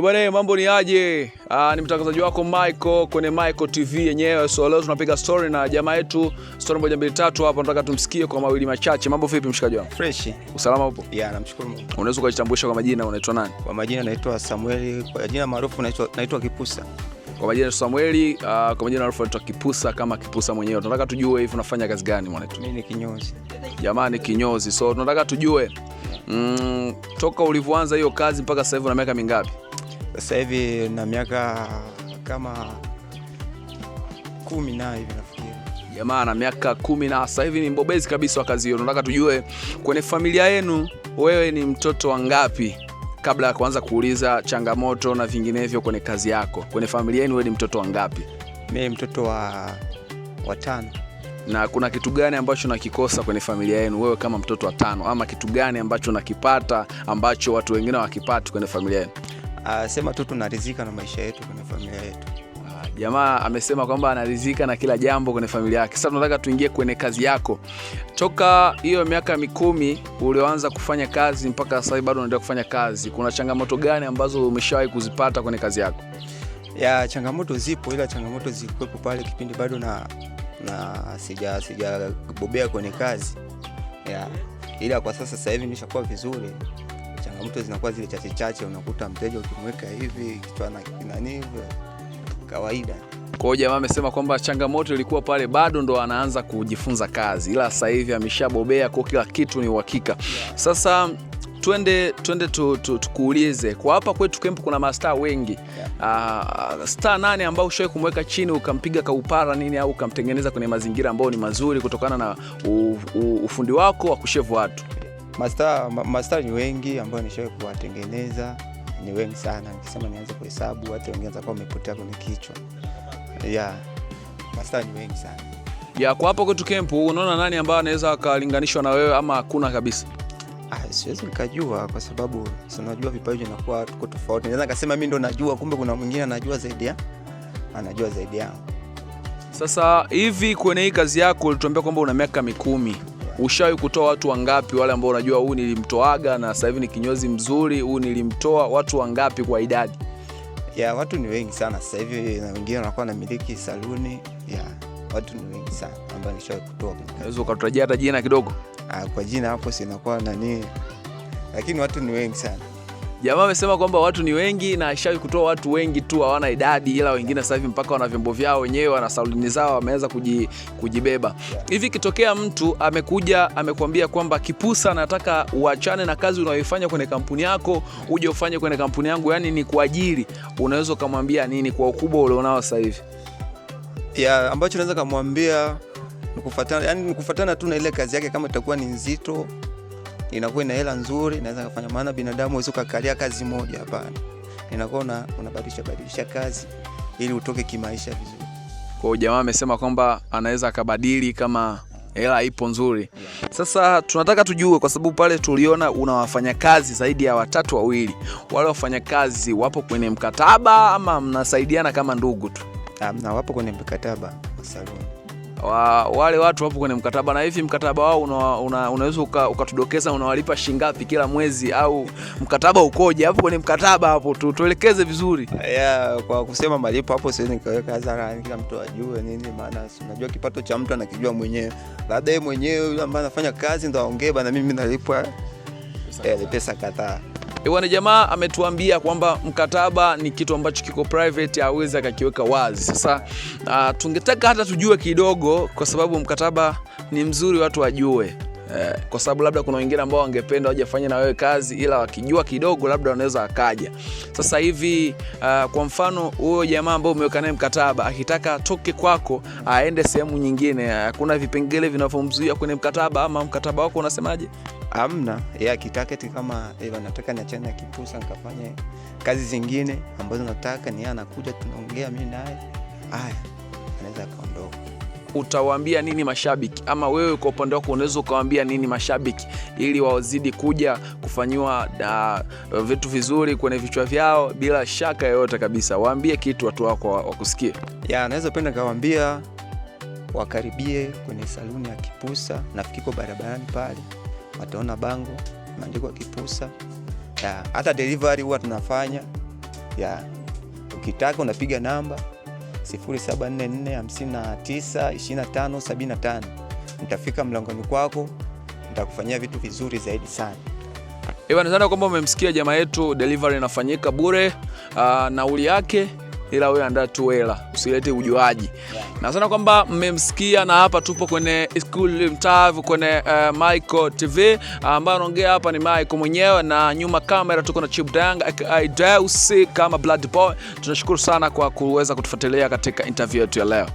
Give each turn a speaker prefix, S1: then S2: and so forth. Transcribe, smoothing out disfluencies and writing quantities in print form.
S1: Bwana, mambo ni aje? Ni mtangazaji wako Michael kwenye Michael TV yenyewe. So leo tunapiga story na jamaa yetu, story moja mbili tatu hapa, nataka tumsikie kwa mawili machache. Mambo vipi mshikaji wangu?
S2: Fresh.
S1: Usalama upo?
S2: Yeah, namshukuru Mungu.
S1: Unaweza kujitambulisha kwa majina, unaitwa nani?
S2: Kwa majina naitwa Samueli, kwa jina maarufu naitwa Kipusa.
S1: Kwa majina Samueli, kwa majina maarufu naitwa Kipusa kama Kipusa mwenyewe. Tunataka tujue hivi unafanya kazi gani mwanetu?
S2: Mimi ni kinyozi.
S1: Jamani kinyozi. So tunataka tujue toka ulivyoanza hiyo kazi mpaka sasa hivi una miaka mingapi?
S2: Sasa hivi na miaka kama 10 na hivi nafikiri.
S1: Jamaa na miaka 10 na sasa hivi ni mbobezi kabisa wa kazi hiyo. Tunataka tujue kwenye familia yenu wewe ni mtoto wangapi, kabla ya kuanza kuuliza changamoto na vinginevyo kwenye kazi yako. Kwenye familia yenu wewe ni mtoto wangapi?
S2: Mimi mtoto wa 5.
S1: Na kuna kitu gani ambacho nakikosa kwenye familia yenu wewe kama mtoto wa 5, ama kitu gani ambacho nakipata ambacho watu wengine hawakipati kwenye familia yenu?
S2: Sema tu tunaridhika na maisha yetu kwenye familia yetu.
S1: Jamaa amesema kwamba anaridhika na kila jambo kwenye familia yake. Sasa tunataka tuingie kwenye kazi yako. Toka hiyo miaka 10 ulioanza kufanya kazi mpaka sasa bado unaendelea kufanya kazi, kuna changamoto gani ambazo umeshawahi kuzipata kwenye kazi yako?
S2: Ya, changamoto zipo, ila changamoto zilikuwepo pale kipindi bado na sijabobea kwenye kazi. Ya, ila kwa sasa hivi nimeshakuwa vizuri. Changamoto zinakuwa zile chache, unakuta mteja ukimweka hivi kichwa na nani hivi kawaida.
S1: Kwa hiyo jamaa amesema kwamba changamoto ilikuwa pale bado ndo anaanza kujifunza kazi, ila sasa hivi ameshabobea kwa kila kitu, ni uhakika. Sasa twende tukuulize, kwa hapa kwetu camp kuna mastaa wengi. Star nani ambao ushawahi kumweka chini ukampiga kaupara nini au ukamtengeneza kwenye mazingira ambayo ni mazuri kutokana na ufundi wako wa kushevu watu?
S2: Master ni wengi ambao nishawahi kuwatengeneza, ni wengi sana. Nikisema nianze kuhesabu watu wengine watakuwa wamepotea kwenye kichwa. Yeah, master ni wengi sana.
S1: Ya, kwa hapo kwetu camp unaona nani ambao anaweza akalinganishwa na wewe ama hakuna kabisa?
S2: Siwezi nikajua kwa sababu unajua vipaji vinakuwa tuko tofauti. Naweza kusema mimi ndo najua, kumbe kuna mwingine anajua zaidi yangu.
S1: Sasa hivi kwenye hii kazi yako ulituambia kwamba una miaka 10. Ushawahi kutoa watu wangapi wale ambao unajua huyu nilimtoaga na sasa hivi ni kinyozi mzuri, huyu nilimtoa? Watu wangapi kwa idadi?
S2: Ya, watu ni wengi sana sasa hivi, na wengine wanakuwa na miliki saluni. Ya, watu ni wengi sana ambao nishawahi kutoa.
S1: Unaweza kutajia hata jina kidogo?
S2: Kwa jina hapo sinakuwa nani, lakini watu ni wengi sana.
S1: Jamaa amesema kwamba watu ni wengi na ashawahi kutoa watu wengi tu, hawana idadi, ila wengine sasa hivi mpaka wana vyombo vyao wenyewe, wana saluni zao, wameweza kujibeba. Hivi kitokea mtu amekuja amekwambia kwamba Kipusa, nataka uachane na kazi unayoifanya kwenye kampuni yako uje ufanye kwenye kampuni yangu, yani ni kuajiri, unaweza kumwambia nini kwa ukubwa ulionao sasa hivi?
S2: Ya, ambacho naweza kumwambia nikufuatana tu na ile kazi yake. Kama itakuwa ni nzito, inakuwa ina hela nzuri, naweza kufanya, maana binadamu hawezi kukalia kazi moja, hapana. Inakuwa unabadilisha kazi ili utoke kimaisha vizuri.
S1: Kwa hiyo jamaa amesema kwamba anaweza akabadili kama hela ipo nzuri. Sasa tunataka tujue, kwa sababu pale tuliona una wafanyakazi zaidi ya 2. Wale wafanyakazi wapo kwenye mkataba ama mnasaidiana kama ndugu tu?
S2: Na wapo kwenye mkataba wa saluni.
S1: Wale watu wapo kwenye mkataba. Na hivi mkataba wao unaweza ukatudokeza unawalipa shingapi kila mwezi, au mkataba ukoje hapo kwenye mkataba hapo? Tuelekeze vizuri.
S2: Kwa kusema malipo hapo siwezi nikaweka hadharani kila mtu ajue nini, maana unajua kipato cha mtu anakijua mwenyewe. Labda yeye mwenyewe yule ambaye anafanya kazi ndo aongee bana, mimi nalipwa pesa kadhaa.
S1: Bwana jamaa ametuambia kwamba mkataba ni kitu ambacho kiko private, hawezi akakiweka wazi. Sasa tungetaka hata tujue kidogo, kwa sababu mkataba ni mzuri watu wajue, kwa sababu labda kuna wengine ambao wangependa waje fanye na wewe kazi, ila wakijua kidogo labda wanaweza akaja. Sasa hivi kwa mfano huyo jamaa ambao umeweka naye mkataba akitaka atoke kwako aende sehemu nyingine, kuna vipengele vinavyomzuia kwenye mkataba, ama mkataba wako unasemaje?
S2: Amna, yeye akitaka kama nataka niachane na Kipusa nikafanye kazi zingine ambazo nataka, ni yeye anakuja tunaongea mimi naye, anaweza kaondoka.
S1: Utawaambia nini mashabiki, ama wewe kwa upande wako unaweza kuwaambia nini mashabiki ili wazidi kuja kufanywa vitu vizuri kwenye vichwa vyao bila shaka yoyote kabisa? Waambie kitu watu wako wakusikie.
S2: Naweza penda kawaambia wakaribie kwenye saluni ya Kipusa. Nafikiko barabarani pale wataona bango imeandikwa Kipusa. Hata delivery huwa tunafanya. Ukitaka unapiga namba 0744592575. Nitafika mlangoni kwako, nitakufanyia vitu vizuri zaidi sana.
S1: Nadhani kwamba umemsikia jamaa yetu, delivery inafanyika bure, nauli yake, ila wewe andaa tu hela, usilete ujuaji. Nadhani kwamba mmemsikia, na hapa tupo kwenye School Mtavu kwenye Michael TV, ambaye anaongea hapa ni Michael mwenyewe, na nyuma kamera tuko na Chip Dang aka Deusi kama Blood Boy. Tunashukuru sana kwa kuweza kutufuatilia katika interview yetu ya leo.